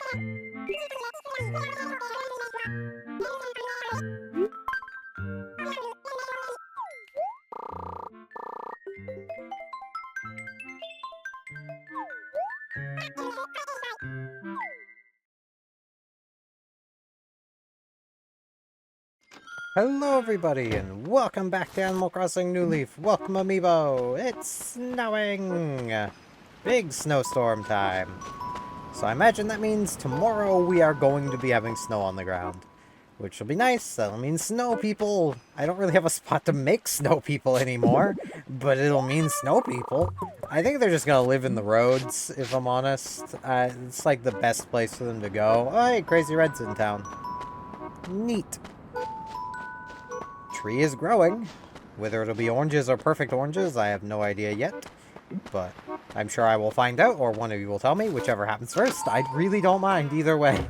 Hello everybody, and welcome back to Animal Crossing New Leaf. Welcome, Amiibo! It's snowing! Big snowstorm time. So I imagine that means tomorrow we are going to be having snow on the ground. Which will be nice. That'll mean snow people. I don't really have a spot to make snow people anymore, but it'll mean snow people. I think they're just gonna live in the roads, if I'm honest. It's like the best place for them to go. Oh, hey, Crazy Red's in town. Neat. Tree is growing. Whether it'll be oranges or perfect oranges, I have no idea yet. But I'm sure I will find out, or one of you will tell me, whichever happens first. I really don't mind either way.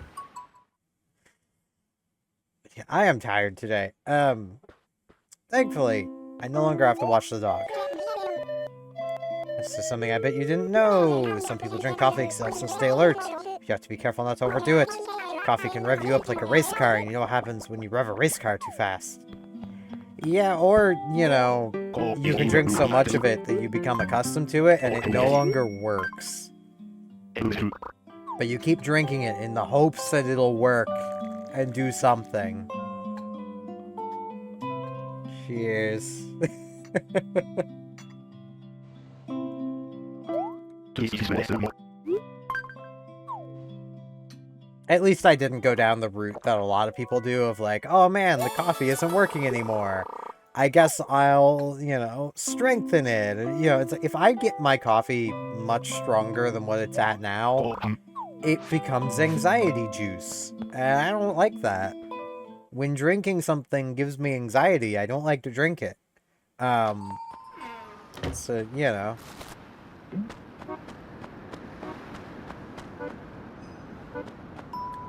But yeah, I am tired today. Thankfully, I no longer have to watch the dog. This is something I bet you didn't know. Some people drink coffee, so stay alert. You have to be careful not to overdo it. Coffee can rev you up like a race car, and you know what happens when you rev a race car too fast. Yeah, or, you know, you can drink so much of it that you become accustomed to it and it no longer works. But you keep drinking it in the hopes that it'll work and do something. Cheers. At least I didn't go down the route that a lot of people do of like, oh man, the coffee isn't working anymore. I guess I'll, you know, strengthen it. You know, it's, if I get my coffee much stronger than what it's at now, it becomes anxiety juice. And I don't like that. When drinking something gives me anxiety, I don't like to drink it. It's, you know.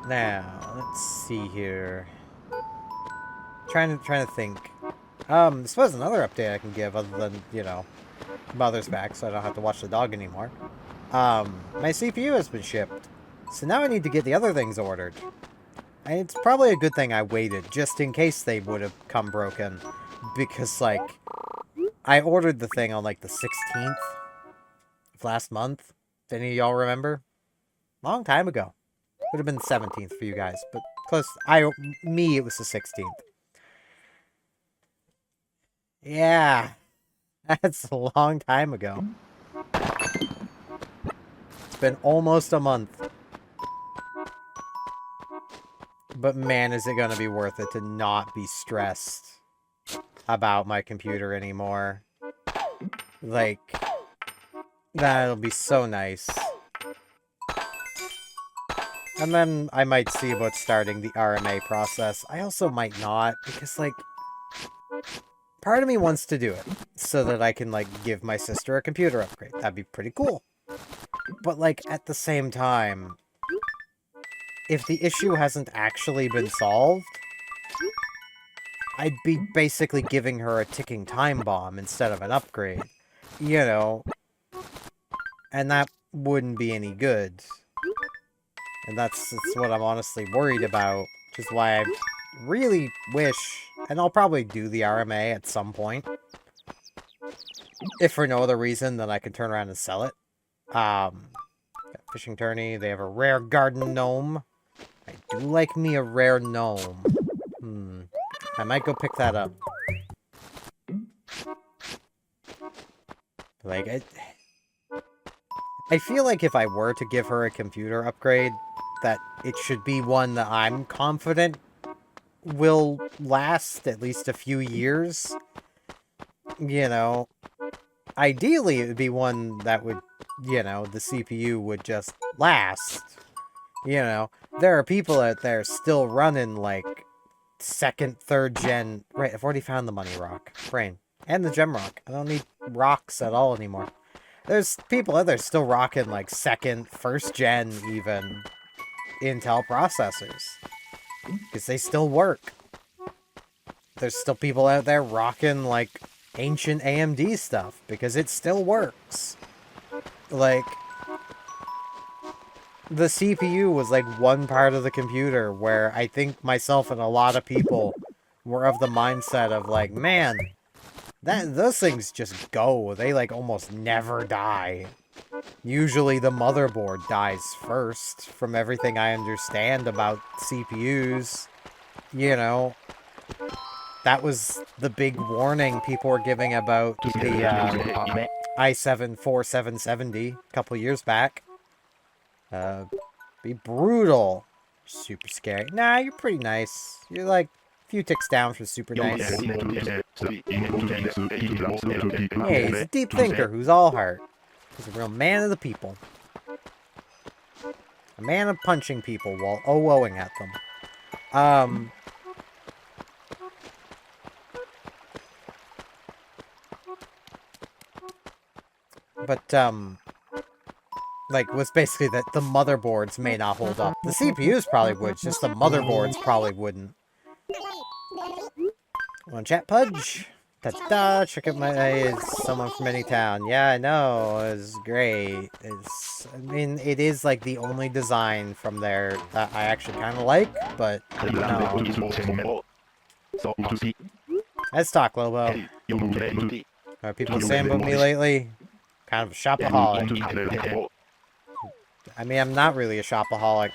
Now, let's see here. Trying to think. I suppose another update I can give other than, you know, Mother's back, so I don't have to watch the dog anymore. My CPU has been shipped. So now I need to get the other things ordered. And it's probably a good thing I waited, just in case they would have come broken. Because, like, I ordered the thing on, like, the 16th of last month. Do any of y'all remember? Long time ago. Would have been the 17th for you guys, but close. It was the 16th. Yeah, that's a long time ago. It's been almost a month. But man, is it going to be worth it to not be stressed about my computer anymore. Like, that'll be so nice. And then I might see about starting the RMA process. I also might not, because, like, part of me wants to do it so that I can, like, give my sister a computer upgrade. That'd be pretty cool. But, like, at the same time, if the issue hasn't actually been solved, I'd be basically giving her a ticking time bomb instead of an upgrade. You know. And that wouldn't be any good. And that's what I'm honestly worried about, which is why I really wish, and I'll probably do the RMA at some point, if for no other reason than I can turn around and sell it. Got fishing tourney, they have a rare garden gnome. I do like me a rare gnome. I might go pick that up. Like, I feel like if I were to give her a computer upgrade, that it should be one that I'm confident will last at least a few years. You know, ideally it would be one that would, you know, the CPU would just last. You know, there are people out there still running, like, second, third gen... Right, I've already found the money rock. Brain. And the gem rock. I don't need rocks at all anymore. There's people out there still rocking, like, second, first gen, even, Intel processors. Because they still work. There's still people out there rocking, like, ancient AMD stuff. Because it still works. Like, the CPU was like one part of the computer where I think myself and a lot of people were of the mindset of like, man, those things just go. They like almost never die. Usually the motherboard dies first, from everything I understand about CPUs. You know, that was the big warning people were giving about the i7-4770 a couple years back. Be brutal. Super scary. Nah, you're pretty nice. You're like a few ticks down from super nice. Hey, he's a deep thinker who's all heart. He's a real man of the people. A man of punching people while oh-ohing at them. Like, was basically that the motherboards may not hold up. The CPUs probably would, just the motherboards probably wouldn't. Want chat, Pudge? Ta-da! Check out someone from Anytown. Yeah, I know. It's great. I mean, it is like the only design from there that I actually kind of like, but no. Let's talk, Lobo. Are people saying about me lately? Kind of a shopaholic. I mean, I'm not really a shopaholic.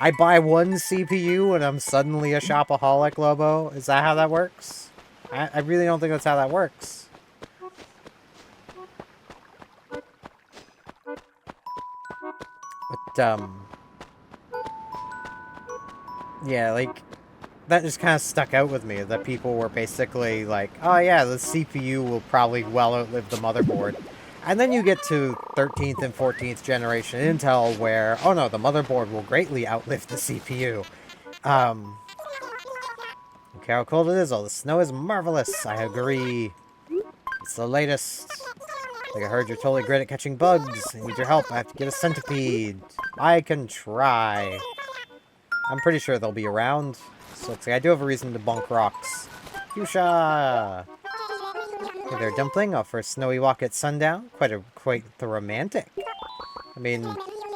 I buy one CPU and I'm suddenly a shopaholic, Lobo. Is that how that works? I really don't think that's how that works. But, yeah, like, that just kind of stuck out with me, that people were basically like, oh yeah, the CPU will probably well outlive the motherboard. And then you get to 13th and 14th generation Intel where, oh no, the motherboard will greatly outlive the CPU. Okay, how cold it is. Oh, the snow is marvelous. I agree. It's the latest. Like I heard you're totally great at catching bugs. I need your help. I have to get a centipede. I can try. I'm pretty sure they'll be around. So let's see, I do have a reason to bonk rocks. Fuchsia! Hey there, Dumpling. Off for a snowy walk at sundown. Quite the romantic. I mean,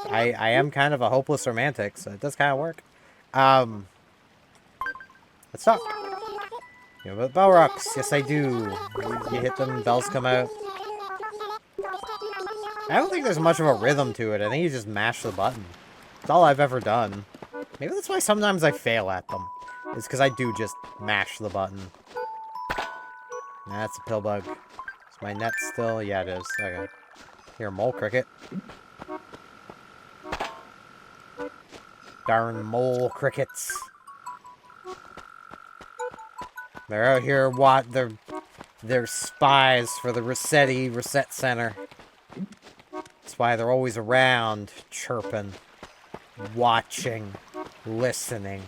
I am kind of a hopeless romantic, so it does kind of work. Let's talk. You know about bell rocks? Yes, I do. You hit them, bells come out. I don't think there's much of a rhythm to it. I think you just mash the button. That's all I've ever done. Maybe that's why sometimes I fail at them. It's because I do just mash the button. That's a pill bug. Is my net still? Yeah, it is. Okay. Here, mole cricket. Darn mole crickets. They're out here, they're spies for the Reset Center. That's why they're always around, chirping, watching, listening,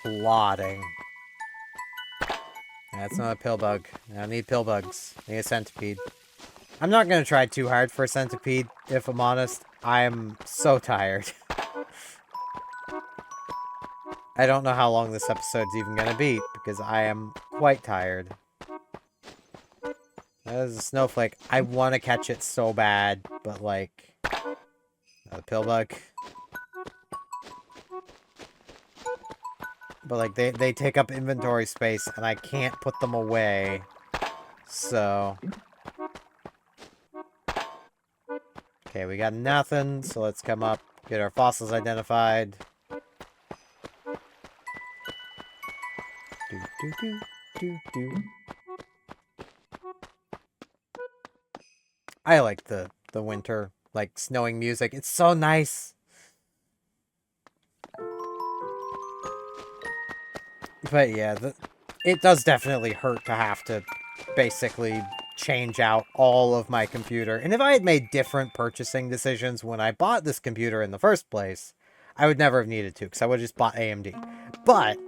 plotting. That's not a pill bug. I don't need pill bugs. I need a centipede. I'm not going to try too hard for a centipede, if I'm honest. I'm so tired. I don't know how long this episode's even going to be, because I am quite tired. That is a snowflake. I want to catch it so bad, but like... a pill bug. But like, they take up inventory space, and I can't put them away. So... okay, we got nothing, so let's come up, get our fossils identified. I like the winter, like, snowing music. It's so nice. But yeah, it does definitely hurt to have to basically change out all of my computer. And if I had made different purchasing decisions when I bought this computer in the first place, I would never have needed to, because I would have just bought AMD. But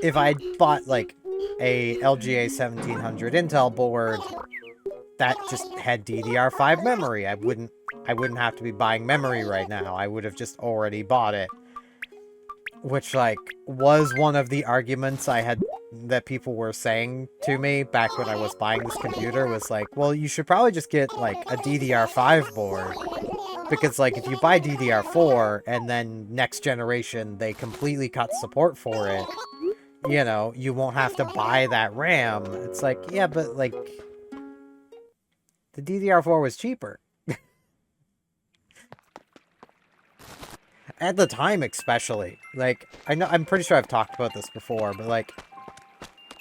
if I bought, like, a LGA 1700 Intel board that just had DDR5 memory, I wouldn't have to be buying memory right now. I would have just already bought it. Which, like, was one of the arguments I had that people were saying to me back when I was buying this computer was like, well, you should probably just get, like, a DDR5 board. Because, like, if you buy DDR4 and then next generation they completely cut support for it, you know, you won't have to buy that RAM. It's like, yeah, but, like, the DDR4 was cheaper. At the time, especially. Like, I'm pretty sure I've talked about this before, but, like,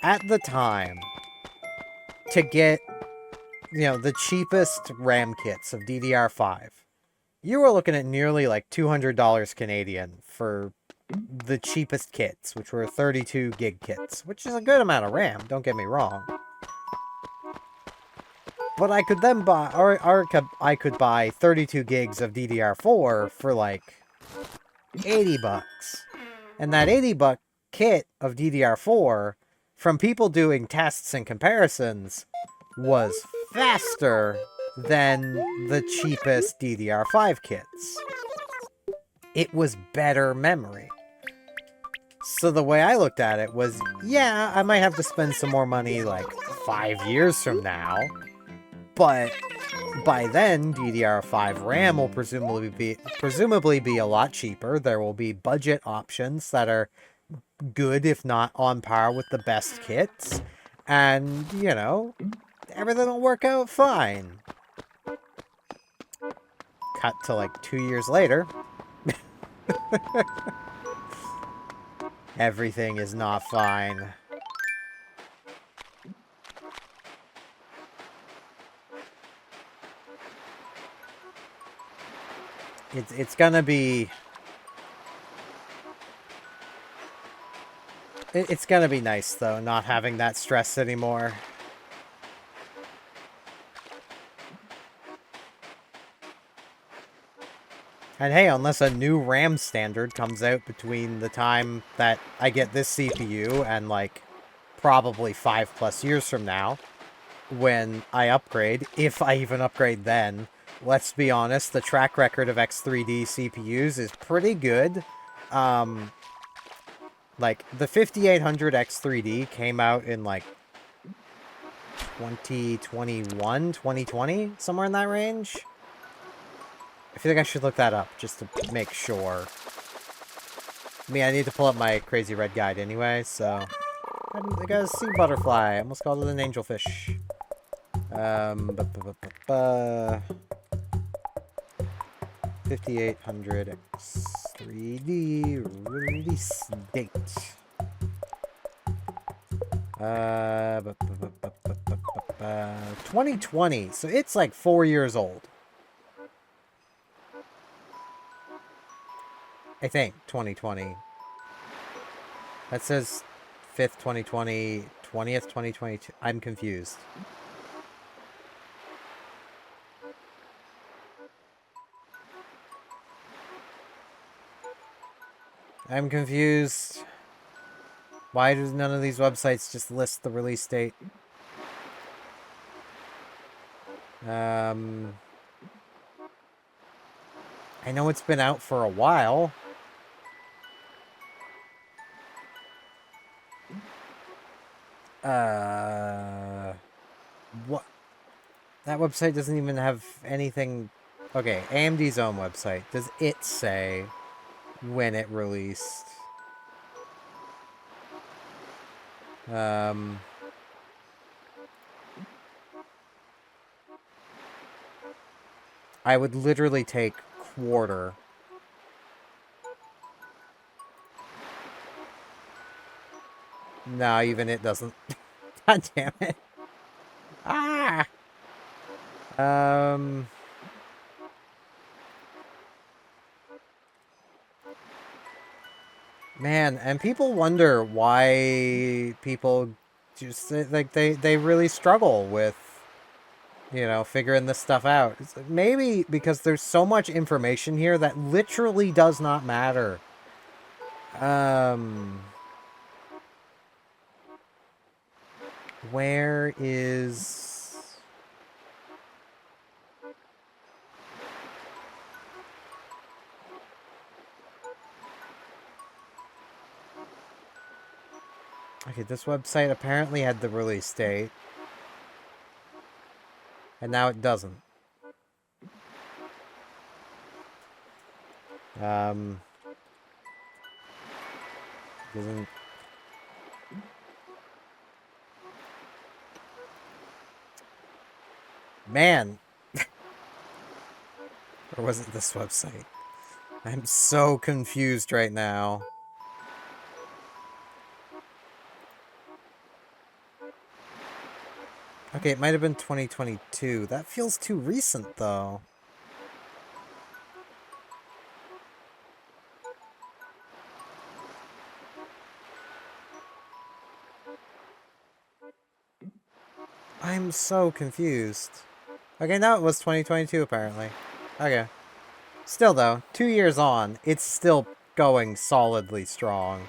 at the time, to get, you know, the cheapest RAM kits of DDR5, you were looking at nearly, like, $200 Canadian for the cheapest kits, which were 32 gig kits, which is a good amount of RAM, don't get me wrong. But I could then buy, or I could buy 32 gigs of DDR4 for, like, 80 bucks. And that 80 buck kit of DDR4, from people doing tests and comparisons, was faster than the cheapest DDR5 kits. It was better memory. So the way I looked at it was, yeah, I might have to spend some more money like 5 years from now, but by then, DDR5 RAM will presumably be a lot cheaper. There will be budget options that are good, if not on par with the best kits. And, you know, everything will work out fine. Cut to like 2 years later. Everything is not fine. It's gonna be... It's gonna be nice, though, not having that stress anymore. And hey, unless a new RAM standard comes out between the time that I get this CPU and, like, probably 5+ years from now, when I upgrade, if I even upgrade then, let's be honest, the track record of X3D CPUs is pretty good. Like, the 5800 X3D came out in, like, 2021, 2020, somewhere in that range. I feel like I should look that up, just to make sure. I mean, I need to pull up my Crazy Red Guide anyway, so... I got a sea butterfly. I almost called it an angelfish. 5800 X3D release date. 2020, so it's like 4 years old. I think, 2020. That says 5th, 2020, 20th, 2022. I'm confused. I'm confused. Why do none of these websites just list the release date? I know it's been out for a while. What? That website doesn't even have anything... Okay, AMD's own website. Does it say when it released? I would literally take quarter. No, even it doesn't. God damn it. Ah! Man, and people wonder why people just, like, they really struggle with, you know, figuring this stuff out. It's like, maybe because there's so much information here that literally does not matter. Where is... Okay, this website apparently had the release date. And now it doesn't. Doesn't... Man! Or was it this website? I'm so confused right now. Okay, it might have been 2022. That feels too recent, though. I'm so confused. Okay, now it was 2022, apparently. Okay. Still, though, 2 years on, it's still going solidly strong.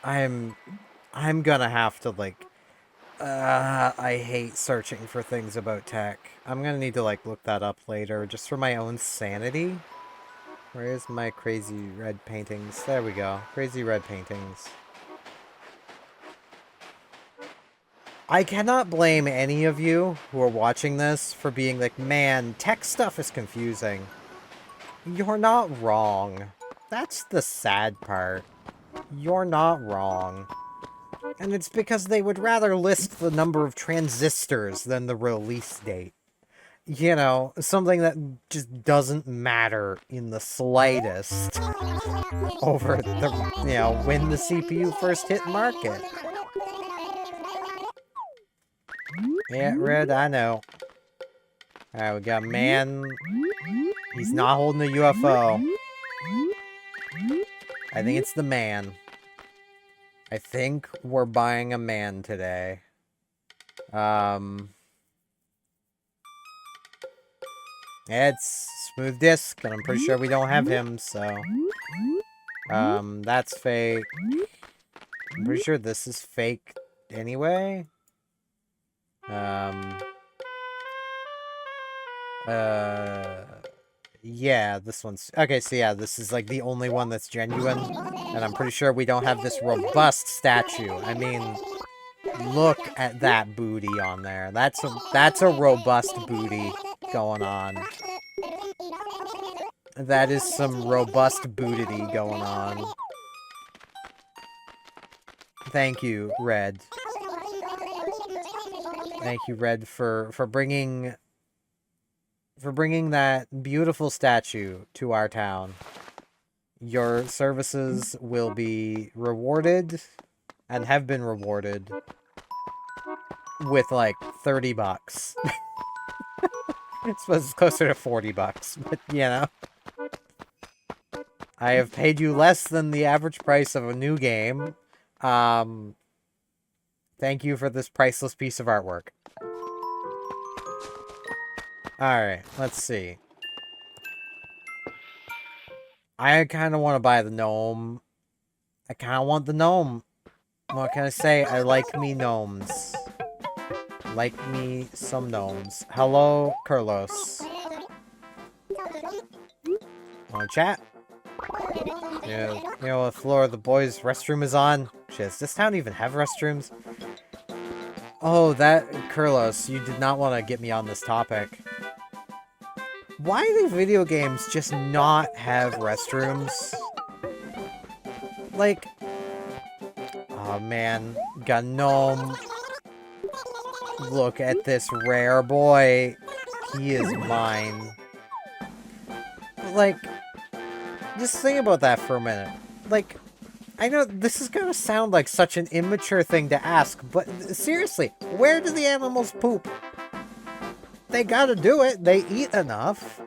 I'm gonna have to, like... I hate searching for things about tech. I'm gonna need to, like, look that up later, just for my own sanity. Where's my crazy red paintings? There we go. Crazy red paintings. I cannot blame any of you who are watching this for being like, man, tech stuff is confusing. You're not wrong. That's the sad part. You're not wrong. And it's because they would rather list the number of transistors than the release date. You know, something that just doesn't matter in the slightest over the, you know, when the CPU first hit market. Yeah, Red, I know. Alright, we got a man. He's not holding a UFO. I think it's the man. I think we're buying a man today. It's Smooth Disc, and I'm pretty sure we don't have him, so... that's fake. I'm pretty sure this is fake anyway. Yeah, this one's... Okay, so yeah, this is, like, the only one that's genuine. And I'm pretty sure we don't have this robust statue. I mean, look at that booty on there. That's a robust booty going on. That is some robust bootity going on. Thank you, Red. Thank you, Red, for bringing that beautiful statue to our town. Your services will be rewarded, and have been rewarded, with, like, 30 bucks. I suppose it's closer to 40 bucks, but, you know. I have paid you less than the average price of a new game. Thank you for this priceless piece of artwork. Alright, let's see. I kind of want to buy the gnome. I kind of want the gnome. What can I say? I like me gnomes. Like me some gnomes. Hello, Carlos. Wanna chat? Yeah, you know, the floor of the boys' restroom is on. Shit, does this town even have restrooms? Oh, that... Carlos, you did not want to get me on this topic. Why do video games just not have restrooms? Like... Oh, man. Got gnome. Look at this rare boy. He is mine. Like... Just think about that for a minute. Like, I know this is gonna sound like such an immature thing to ask, but seriously, where do the animals poop? They gotta do it. They eat enough.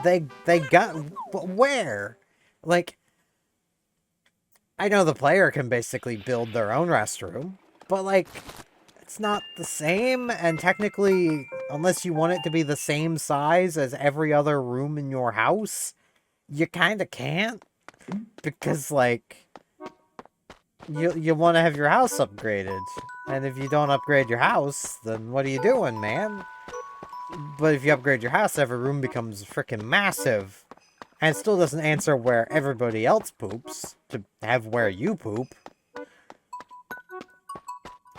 They got... But where? Like, I know the player can basically build their own restroom, but, like, it's not the same, and technically, unless you want it to be the same size as every other room in your house, you kinda can't, because, like, you want to have your house upgraded, and if you don't upgrade your house, then what are you doing, man? But if you upgrade your house, every room becomes freaking massive, and it still doesn't answer where everybody else poops, to have where you poop.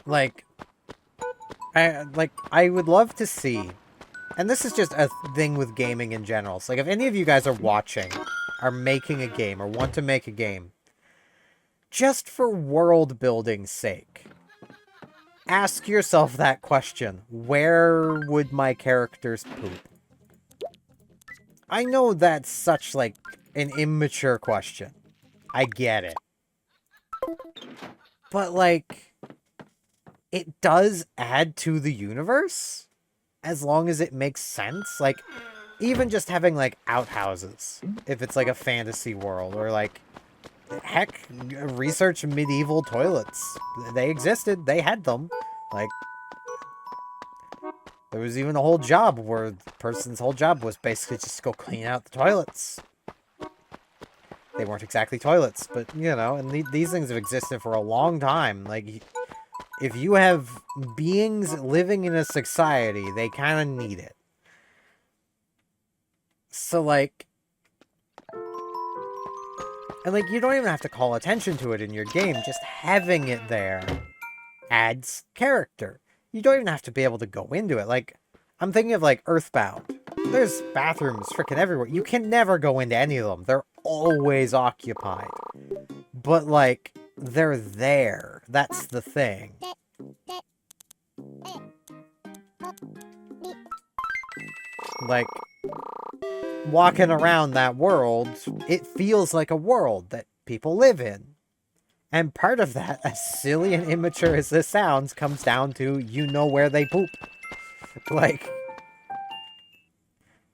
Like, I would love to see, and this is just a thing with gaming in general. So, like, if any of you guys are watching, are making a game, or want to make a game, just for world building's sake, ask yourself that question. Where would my characters poop? I know that's such, like, an immature question. I get it. But, like, it does add to the universe, as long as it makes sense. Like, even just having, like, outhouses, if it's, like, a fantasy world, or, like, heck, research medieval toilets. They existed. They had them. Like, there was even a whole job where the person's whole job was basically just go clean out the toilets. They weren't exactly toilets, but, you know, and these things have existed for a long time. Like, if you have beings living in a society, they kind of need it. So, like... And, like, you don't even have to call attention to it in your game. Just having it there adds character. You don't even have to be able to go into it. Like, I'm thinking of, like, Earthbound. There's bathrooms freaking everywhere. You can never go into any of them. They're always occupied. But, like, they're there. That's the thing. Like, walking around that world, it feels like a world that people live in. And part of that, as silly and immature as this sounds, comes down to you know where they poop. Like,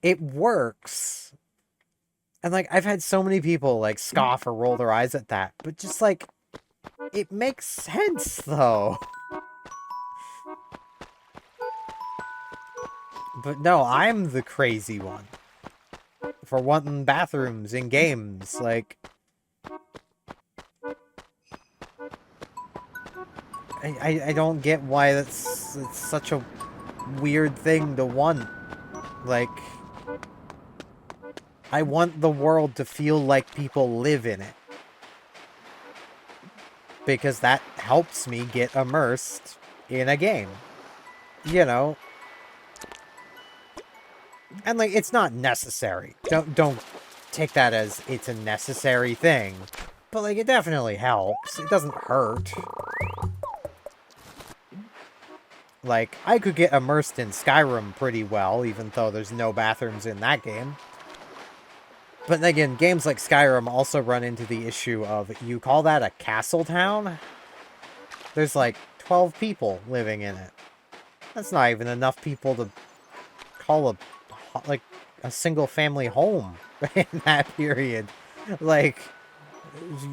it works. And, like, I've had so many people, like, scoff or roll their eyes at that. But just, like, it makes sense, though. But no, I'm the crazy one. For wanting bathrooms in games, like... I don't get why it's such a weird thing to want. Like... I want the world to feel like people live in it. Because that helps me get immersed in a game. You know? And, like, it's not necessary. Don't take that as it's a necessary thing. But, like, it definitely helps. It doesn't hurt. Like, I could get immersed in Skyrim pretty well, even though there's no bathrooms in that game. But then again, games like Skyrim also run into the issue of, you call that a castle town? There's, like, 12 people living in it. That's not even enough people to call a single family home in that period. Like,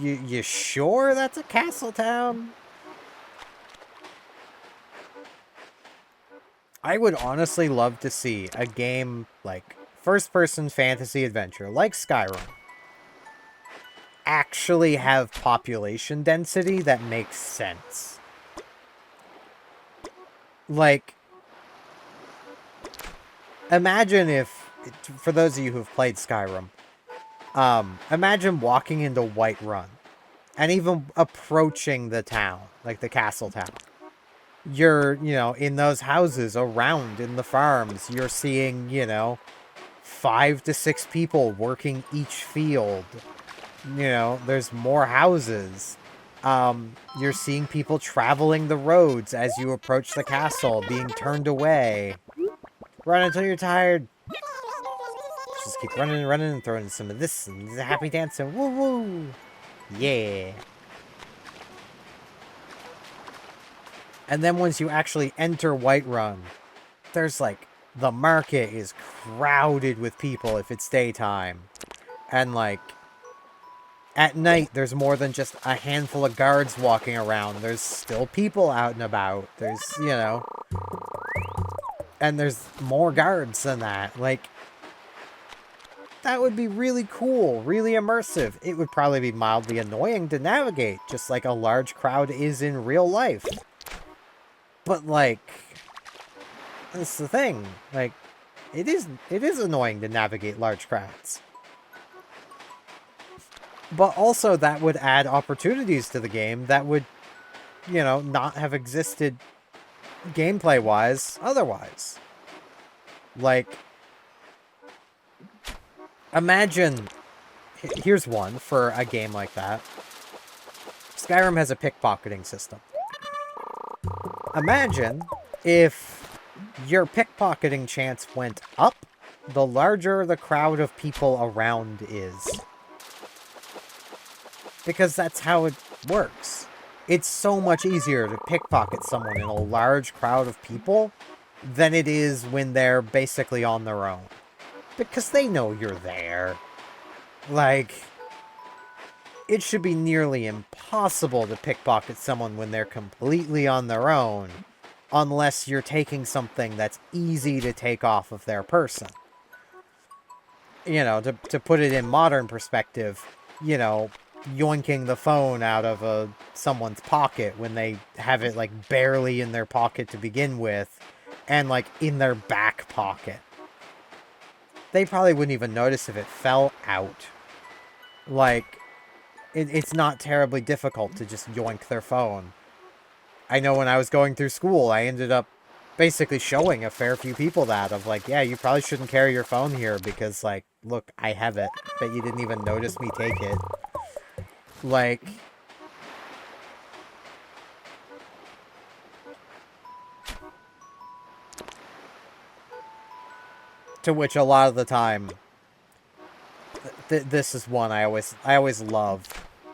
you sure that's a castle town? I would honestly love to see a game like first-person fantasy adventure like Skyrim actually have population density that makes sense. Like, imagine if, for those of you who've played Skyrim, imagine walking into Whiterun and even approaching the town, like the castle town. You're, you know, in those houses around in the farms, you're seeing, you know, 5 to 6 people working each field. You know, there's more houses. You're seeing people traveling the roads as you approach the castle, being turned away. Run until you're tired. Just keep running and running and throwing some of this and happy dancing. Woo woo! Yeah. And then once you actually enter Whiterun, there's like, the market is crowded with people if it's daytime. And like, at night, there's more than just a handful of guards walking around. There's still people out and about. There's, you know, and there's more guards than that. Like, that would be really cool, really immersive. It would probably be mildly annoying to navigate, just like a large crowd is in real life. But, like, that's the thing. Like, it is annoying to navigate large crowds. But also, that would add opportunities to the game that would you know, not have existed gameplay-wise otherwise. Like, imagine... Here's one for a game like that. Skyrim has a pickpocketing system. Imagine if your pickpocketing chance went up, the larger the crowd of people around is. Because that's how it works. It's so much easier to pickpocket someone in a large crowd of people than it is when they're basically on their own. Because they know you're there. Like, it should be nearly impossible to pickpocket someone when they're completely on their own, unless you're taking something that's easy to take off of their person. You know, to put it in modern perspective, you know, yoinking the phone out of someone's pocket when they have it, like, barely in their pocket to begin with, and, like, in their back pocket. They probably wouldn't even notice if it fell out. Like, it's not terribly difficult to just yoink their phone. I know when I was going through school, I ended up basically showing a fair few people that, of like, yeah, you probably shouldn't carry your phone here because, like, look, I have it. Bet you didn't even notice me take it. Like... To which a lot of the time... this is one I always love.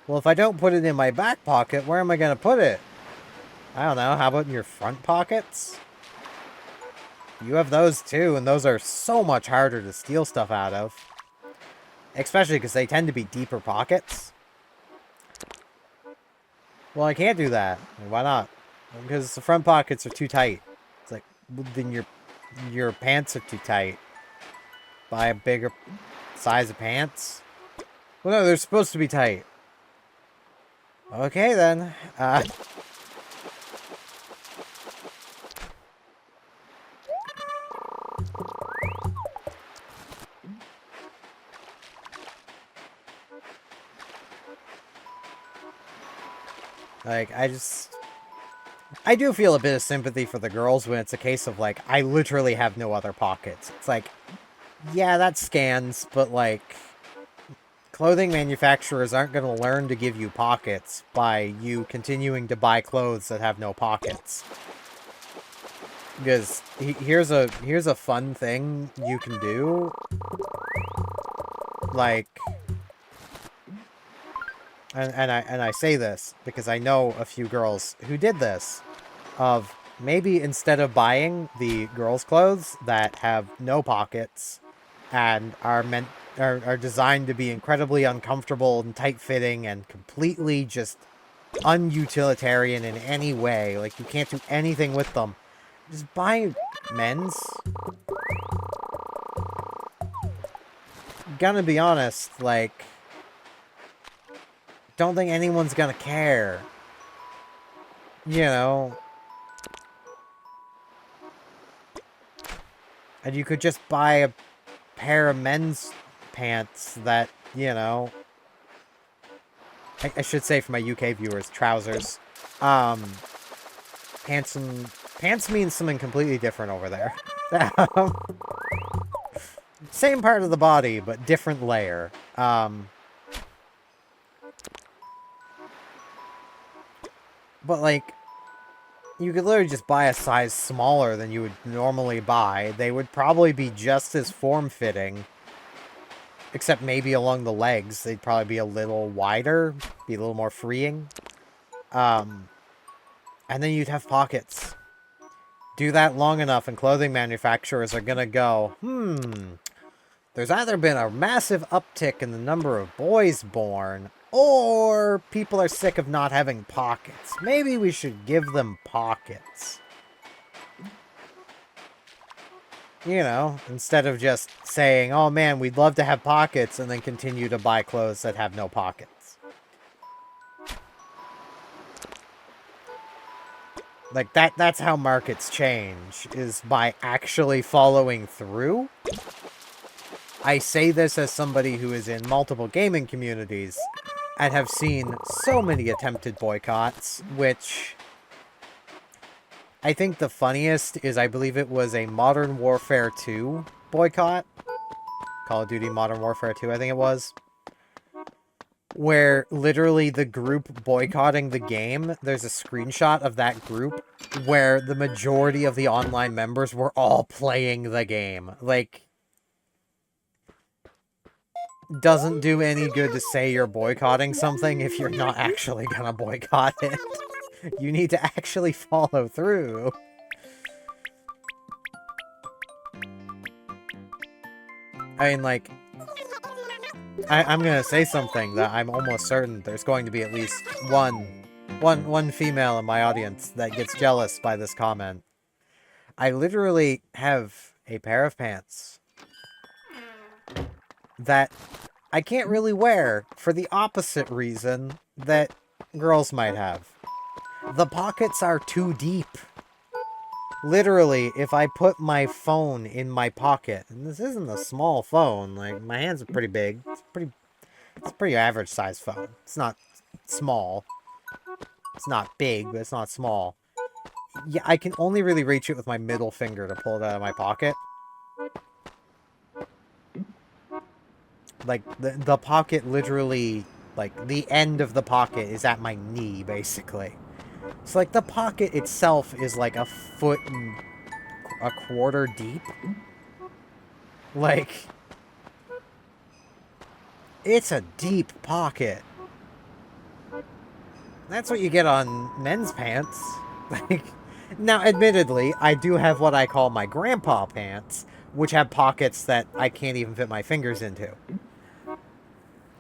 Well, if I don't put it in my back pocket, where am I going to put it? I don't know, how about in your front pockets? You have those too, and those are so much harder to steal stuff out of. Especially because they tend to be deeper pockets. Well, I can't do that. Why not? Because the front pockets are too tight. It's like, then your pants are too tight. Buy a bigger size of pants? Well, no, they're supposed to be tight. Okay, then. Like, I do feel a bit of sympathy for the girls when it's a case of, like, I literally have no other pockets. It's like, yeah, that scans, but, like, clothing manufacturers aren't going to learn to give you pockets by you continuing to buy clothes that have no pockets. Because here's a fun thing you can do. Like... And I say this because I know a few girls who did this. Of maybe instead of buying the girls' clothes that have no pockets and are designed to be incredibly uncomfortable and tight-fitting and completely just unutilitarian in any way, like you can't do anything with them, just buy men's. Gonna be honest, like... Don't think anyone's gonna care. You know. And you could just buy a pair of men's pants that, you know... I should say for my UK viewers, trousers. Pants means something completely different over there. Same part of the body, but different layer. But, like, you could literally just buy a size smaller than you would normally buy. They would probably be just as form-fitting. Except maybe along the legs. They'd probably be a little wider. Be a little more freeing. And then you'd have pockets. Do that long enough and clothing manufacturers are gonna go, there's either been a massive uptick in the number of boys born, or people are sick of not having pockets. Maybe we should give them pockets. You know, instead of just saying, oh man, we'd love to have pockets, and then continue to buy clothes that have no pockets. Like, that's how markets change, is by actually following through. I say this as somebody who is in multiple gaming communities, and have seen so many attempted boycotts, which I think the funniest is I believe it was a Modern Warfare 2 boycott. Call of Duty Modern Warfare 2, I think it was. Where literally the group boycotting the game, there's a screenshot of that group where the majority of the online members were all playing the game. Like, doesn't do any good to say you're boycotting something if you're not actually gonna boycott it. You need to actually follow through. I mean, like, I'm gonna say something that I'm almost certain there's going to be at least one female in my audience that gets jealous by this comment. I literally have a pair of pants that I can't really wear for the opposite reason that girls might have. The pockets are too deep. Literally, if I put my phone in my pocket, and this isn't a small phone, like, my hands are pretty big. It's a pretty average size phone. It's not small. It's not big, but it's not small. Yeah, I can only really reach it with my middle finger to pull it out of my pocket. Like, the pocket literally, like, the end of the pocket is at my knee, basically. So, like, the pocket itself is, like, a foot and a quarter deep. Like, it's a deep pocket. That's what you get on men's pants. Like, now, admittedly, I do have what I call my grandpa pants, which have pockets that I can't even fit my fingers into.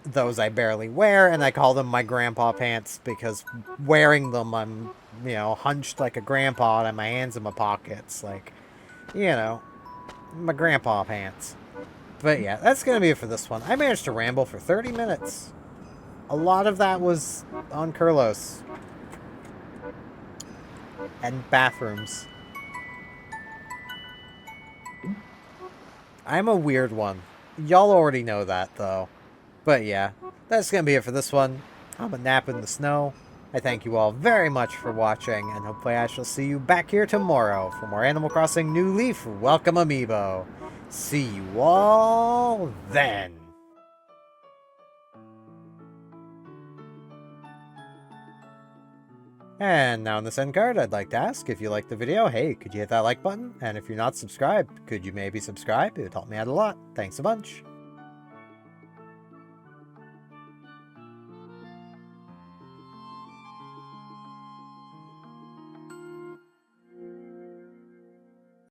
Those I barely wear, and I call them my grandpa pants because wearing them, I'm, you know, hunched like a grandpa and my hands in my pockets. Like, you know, my grandpa pants. But yeah, that's going to be it for this one. I managed to ramble for 30 minutes. A lot of that was on Kurlos. And bathrooms. I'm a weird one. Y'all already know that, though. But yeah, that's going to be it for this one. I'm a nap in the snow. I thank you all very much for watching, and hopefully I shall see you back here tomorrow for more Animal Crossing New Leaf Welcome Amiibo. See you all then. And now on this end card, I'd like to ask, if you liked the video, hey, could you hit that like button? And if you're not subscribed, could you maybe subscribe? It would help me out a lot. Thanks a bunch.